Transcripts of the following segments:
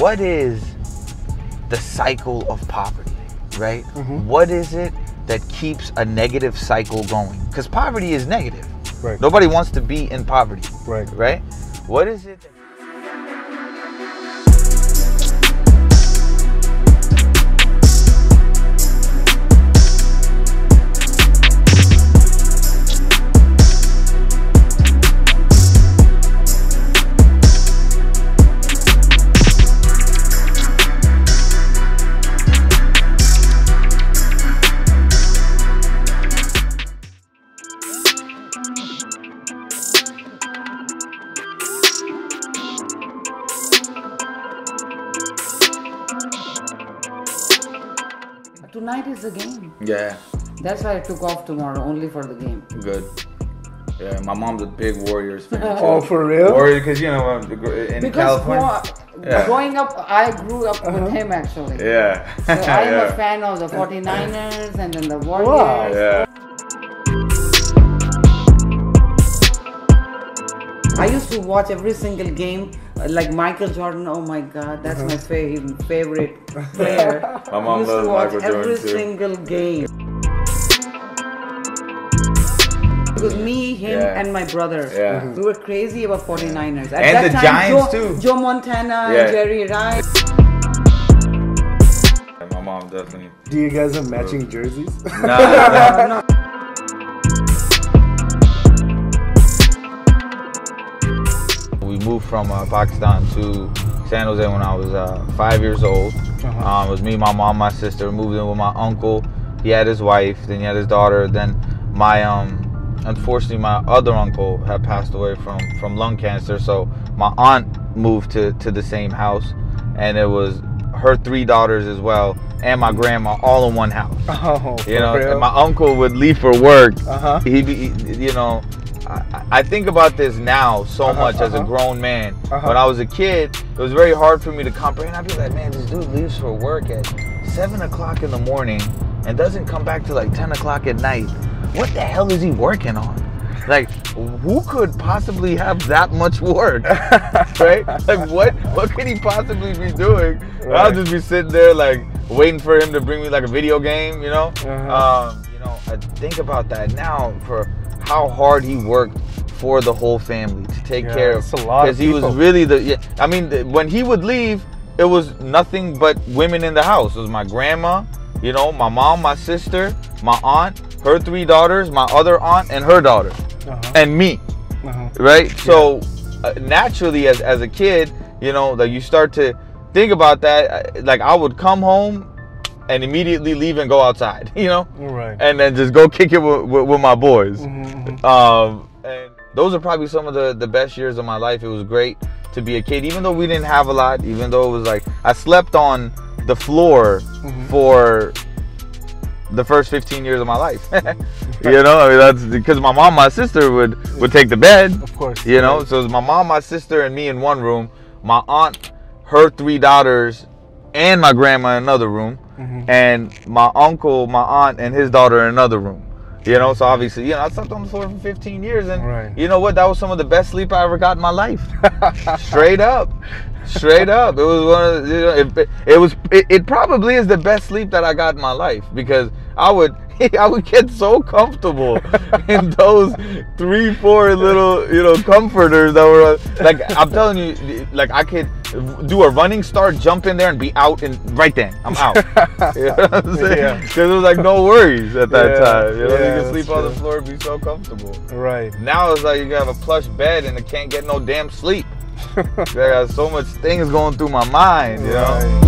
what is the cycle of poverty, right? What is it that keeps a negative cycle going? Because poverty is negative. Right. Nobody wants to be in poverty. Right. Right? What is it that Tonight is the game. Yeah. That's why I took off tomorrow, only for the game. Good. Yeah, my mom's a big Warriors fan. Oh, for real? Warriors, because you know, in California. Growing up, I grew up with him actually. Yeah. So I'm a fan of the 49ers and then the Warriors. Yeah. I used to watch every single game, like Michael Jordan. Oh my God, that's my favorite player. My mom used loves to watch Michael Jordan every too. single game. It was me, him, and my brother. Yeah. We were crazy about 49ers. At And that the time, Giants too. Joe Montana and Jerry Rice. My mom definitely. Do you guys have matching jerseys? No. We moved from Pakistan to San Jose when I was 5 years old. It was me, my mom, my sister. Moved in with my uncle. He had his wife, then he had his daughter. Then my unfortunately my other uncle had passed away from lung cancer. So my aunt moved to the same house, and it was her 3 daughters as well, and my grandma all in one house. Oh, you know, real? and my uncle would leave for work. You know, I think about this now so much as a grown man. When I was a kid, it was very hard for me to comprehend. I'd be like, man, this dude leaves for work at 7 o'clock in the morning and doesn't come back till like 10 o'clock at night. What the hell is he working on? Like, who could possibly have that much work, right? Like, what could he possibly be doing? Right. I'll just be sitting there, like, waiting for him to bring me, like, a video game, you know? You know, I think about that now for how hard he worked for the whole family to take care of. Because he was really I mean, when he would leave, it was nothing but women in the house. It was my grandma, you know, my mom, my sister, my aunt, her 3 daughters, my other aunt, and her daughter. And me, right? So naturally, as a kid, you know, like you start to think about that. Like I would come home and immediately leave and go outside, you know, and then just go kick it with my boys. And those are probably some of the best years of my life. It was great to be a kid, even though we didn't have a lot. Even though it was like I slept on the floor for the first 15 years of my life. You know, I mean, that's because my mom, my sister would take the bed. Of course. You know, so it was my mom, my sister, and me in one room. My aunt, her 3 daughters, and my grandma in another room. And my uncle, my aunt, and his daughter in another room. You know, so obviously, you know, I slept on the floor for 15 years. And you know what? That was some of the best sleep I ever got in my life. Straight up. Straight up. It was one of, you know, it probably is the best sleep that I got in my life, because I would get so comfortable in those 3-4 little, you know, comforters that were like, I'm telling you, like I could do a running start, jump in there and be out and right then I'm out. You know what I'm saying? Because it was like no worries at that time. You know, you can sleep on the floor and be so comfortable. Right. Now it's like you have a plush bed and I can't get no damn sleep. I got so much things going through my mind, you know?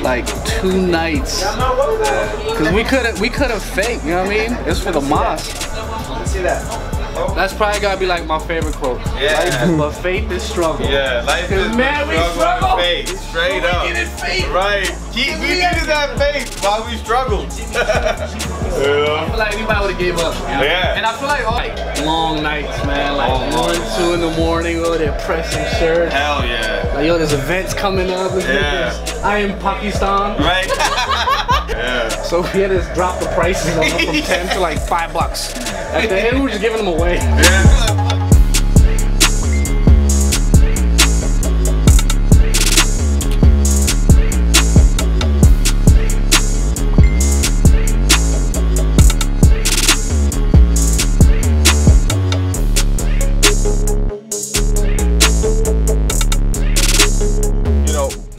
Like 2 nights, because we could have faked, you know what I mean? It's for the mosque. Let's see that. bro. That's probably gotta be like my favorite quote. Yeah. Life is but faith is struggle. Yeah, life is man, we struggle. Faith, straight up. We needed faith. Right. We needed that faith while we struggled. I feel like anybody would have gave up. You know? Yeah. And I feel like long nights, man. Like 1, 2 in the morning, oh, they're pressing shirts. Hell yeah. Like, yo, there's events coming up. Yeah. I am Pakistan. Right. Yeah. So we had to drop the prices on them from 10 to like $5. At the end, we were just giving them away. Yeah.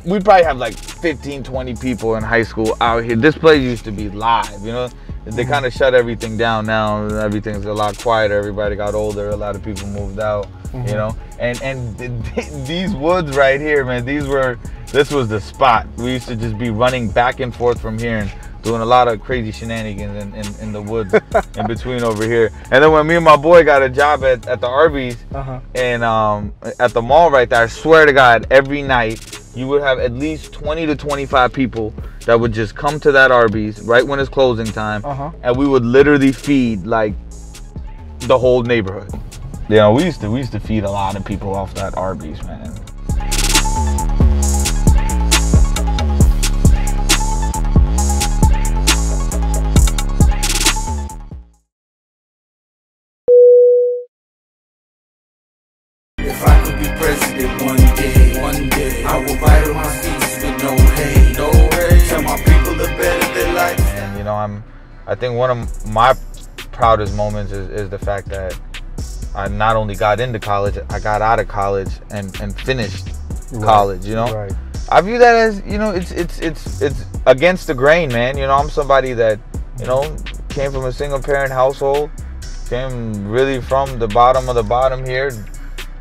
We probably have like 15, 20 people in high school out here. This place used to be live, you know? They kind of shut everything down now. Everything's a lot quieter. Everybody got older. A lot of people moved out, you know? And these woods right here, man, this was the spot. We used to just be running back and forth from here and doing a lot of crazy shenanigans in the woods in between over here. And then when me and my boy got a job at the Arby's and at the mall right there, I swear to God, every night, you would have at least 20 to 25 people that would just come to that Arby's right when it's closing time, and we would literally feed like the whole neighborhood. You know, we used to feed a lot of people off that Arby's, man. If I could be president one day, I will ride on my seats with no hay, Tell my people the better their life. And you know, I think one of my proudest moments is the fact that I not only got into college, I got out of college and finished college. You know, I view that as, you know, it's against the grain, man. You know, I'm somebody that, you know, came from a single parent household, came really from the bottom of the bottom here.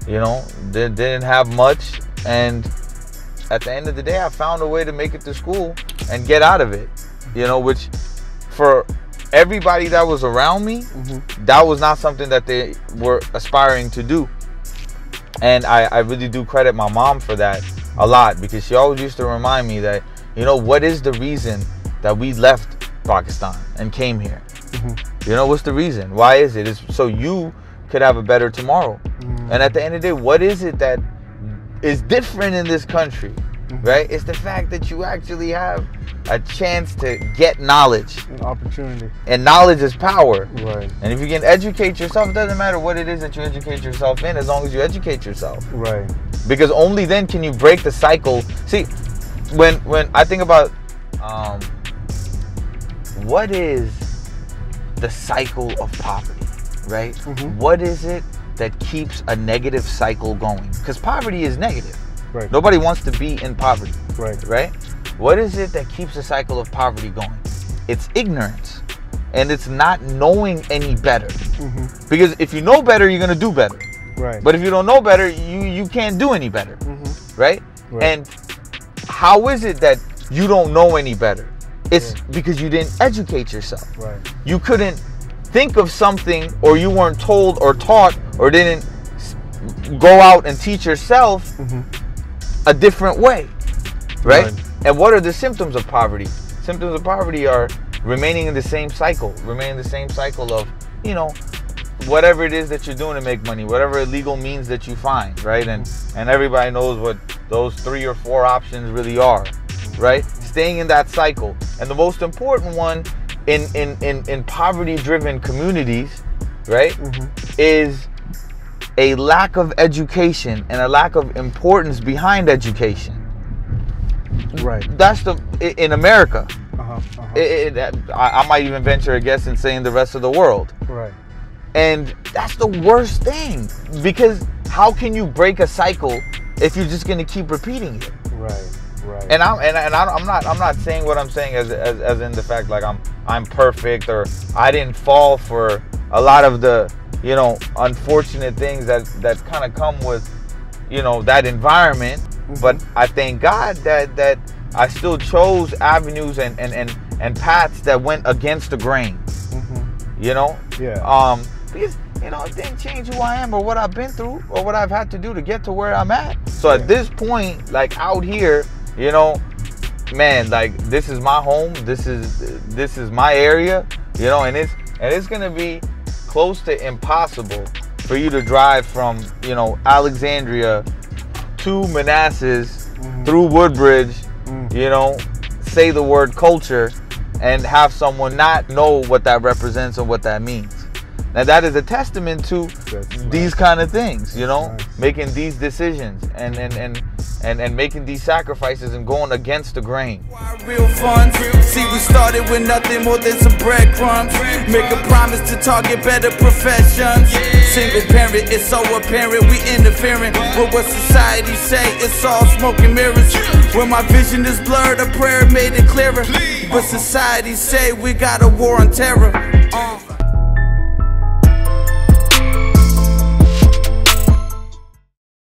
You know, didn't have much, and at the end of the day, I found a way to make it to school and get out of it. You know, which for everybody that was around me, that was not something that they were aspiring to do. And I really do credit my mom for that a lot, because she always used to remind me that, you know, what is the reason that we left Pakistan and came here? You know, what's the reason? Why is it? It's so you could have a better tomorrow. And at the end of the day, what is it that is different in this country, right? It's the fact that you actually have a chance to get knowledge. An opportunity. And knowledge is power. Right. And if you can educate yourself, it doesn't matter what it is that you educate yourself in, as long as you educate yourself. Right. Because only then can you break the cycle. See, when I think about what is the cycle of poverty, right? What is it that keeps a negative cycle going? Because poverty is negative. Right. Nobody wants to be in poverty. Right. Right? What is it that keeps the cycle of poverty going? It's ignorance. And it's not knowing any better. Because if you know better, you're going to do better. Right. But if you don't know better, you can't do any better. Right? And how is it that you don't know any better? It's because you didn't educate yourself. Right. You couldn't think of something, or you weren't told or taught, or didn't go out and teach yourself a different way, right? And what are the symptoms of poverty? Symptoms of poverty are remaining in the same cycle, of, you know, whatever it is that you're doing to make money, whatever illegal means that you find, right? And everybody knows what those 3 or 4 options really are, right? Staying in that cycle. And the most important one in poverty-driven communities, right, is a lack of education and a lack of importance behind education. Right. That's in America. I might even venture a guess in saying the rest of the world. Right. And that's the worst thing, because how can you break a cycle if you're just going to keep repeating it? Right. Right. And I'm not saying what I'm saying as in the fact like I'm perfect, or I didn't fall for a lot of the, you know, unfortunate things that kind of come with, you know, that environment. But I thank God that I still chose avenues and paths that went against the grain. You know? Yeah. Because you know, it didn't change who I am or what I've been through or what I've had to do to get to where I'm at. So at this point, like out here, you know, man, like this is my home. This is my area, you know, and it's gonna be close to impossible for you to drive from, you know, Alexandria to Manassas through Woodbridge, you know, say the word culture and have someone not know what that represents and what that means. Now that is a testament to these kind of things, you know, making these decisions and making these sacrifices and going against the grain. Real fun. See, we started with nothing more than some breadcrumbs. Make a promise to target better professions. Single parent, it's so apparent we interfering with what society say. It's all smoke and mirrors. When my vision is blurred, a prayer made it clearer. But society say we got a war on terror.